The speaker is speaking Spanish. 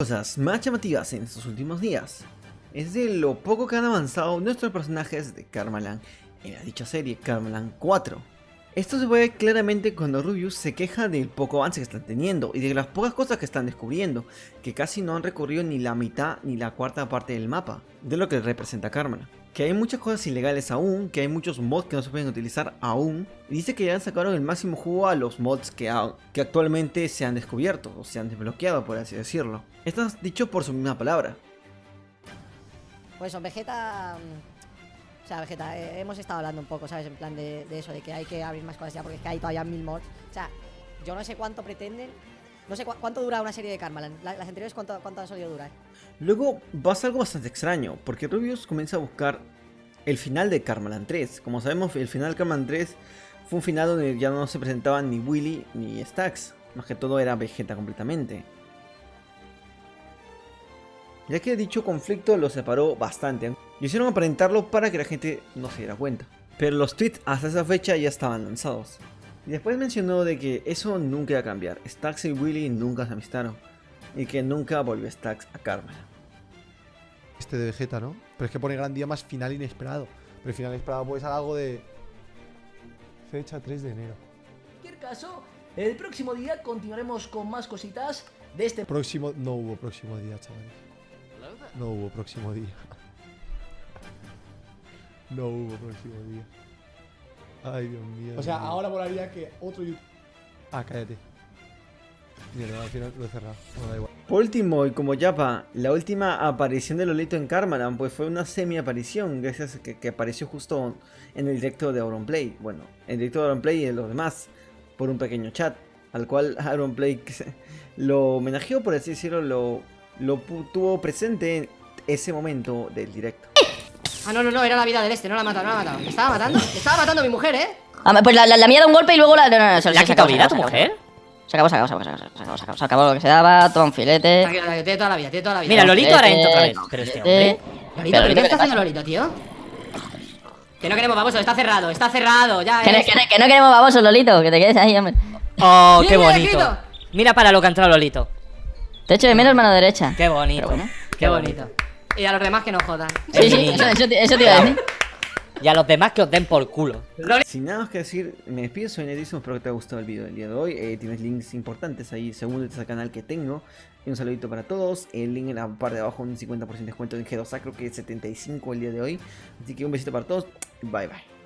Cosas más llamativas en estos últimos días es de lo poco que han avanzado nuestros personajes de Karmaland en la dicha serie Karmaland 4. Esto se ve claramente cuando Rubius se queja del poco avance que están teniendo y de las pocas cosas que están descubriendo, que casi no han recorrido ni la mitad ni la cuarta parte del mapa de lo que representa Karmaland. Que hay muchas cosas ilegales aún, que hay muchos mods que no se pueden utilizar aún, y dice que ya sacaron el máximo jugo a los mods que actualmente se han descubierto o se han desbloqueado, por así decirlo. Esto es dicho por su misma palabra. Pues son Vegeta. O sea, Vegeta, hemos estado hablando un poco, ¿sabes? En plan de eso, de que hay que abrir más cosas ya, porque es que hay todavía 1000 mods. O sea, yo no sé cuánto pretenden. No sé cuánto dura una serie de Karmaland. Las anteriores, ¿cuánto han solido durar? Luego pasa algo bastante extraño, porque Rubius comienza a buscar el final de Karmaland 3. Como sabemos, el final de Karmaland 3 fue un final donde ya no se presentaban ni Willy ni Stax. Más que todo era Vegeta completamente. Ya que dicho conflicto lo separó bastante. Y hicieron aparentarlo para que la gente no se diera cuenta. Pero los tweets hasta esa fecha ya estaban lanzados. Y después mencionó de que eso nunca iba a cambiar. Stax y Willy nunca se amistaron. Y que nunca volvió Stax a Karmaland. Este de Vegeta, ¿no? Pero es que pone gran día más final inesperado. Pero el final inesperado puede ser algo de... Fecha 3 de enero. En cualquier caso, el próximo día continuaremos con más cositas de este... Próximo... No hubo próximo día, chavales. No hubo próximo día. No hubo próximo día. Ay, Dios mío. O sea, ahora volaría que otro YouTube... Ah, cállate. Mierda, al final lo he cerrado. No da igual. Por último, y como Yapa, la última aparición de Lolito en Karmaland pues fue una semi-aparición, gracias a que apareció justo en el directo de Auronplay. Bueno, el directo de Auronplay y de los demás, por un pequeño chat, al cual Auronplay lo homenajeó, por así decirlo, lo tuvo presente en ese momento del directo. Ah, no, era la vida del este, no la ha matado, ¿Me estaba matando? Me estaba matando a mi mujer, ¿eh? Ah, pues la mía da un golpe y luego la... No, ¿Le ha quitado vida a tu mujer? Se acabó lo que se daba, toma un filete. Tranquilo, tiene toda la vida, Mira, Lolito ahora entra otra vez. Pero este hombre... Lolito, ¿pero qué está haciendo Lolito, tío? Que no queremos baboso, está cerrado, ya Que no queremos babosos, Lolito, que te quedes ahí, hombre. Oh, qué Mira, bonito. Lolito. Mira para lo que ha entrado Lolito. Te echo de menos mano derecha. Qué bonito. Bueno. Qué bonito. Y a los demás que no jodan. Sí, eso te iba a decir. Y a los demás que os den por culo. Sin nada más que decir, me despido, soy Netísimo, espero que te haya gustado el video del día de hoy. Tienes links importantes ahí, según este canal que tengo. Y un saludito para todos. El link en la parte de abajo, un 50% de descuento en G2A, creo que es 75 el día de hoy. Así que un besito para todos. Bye bye.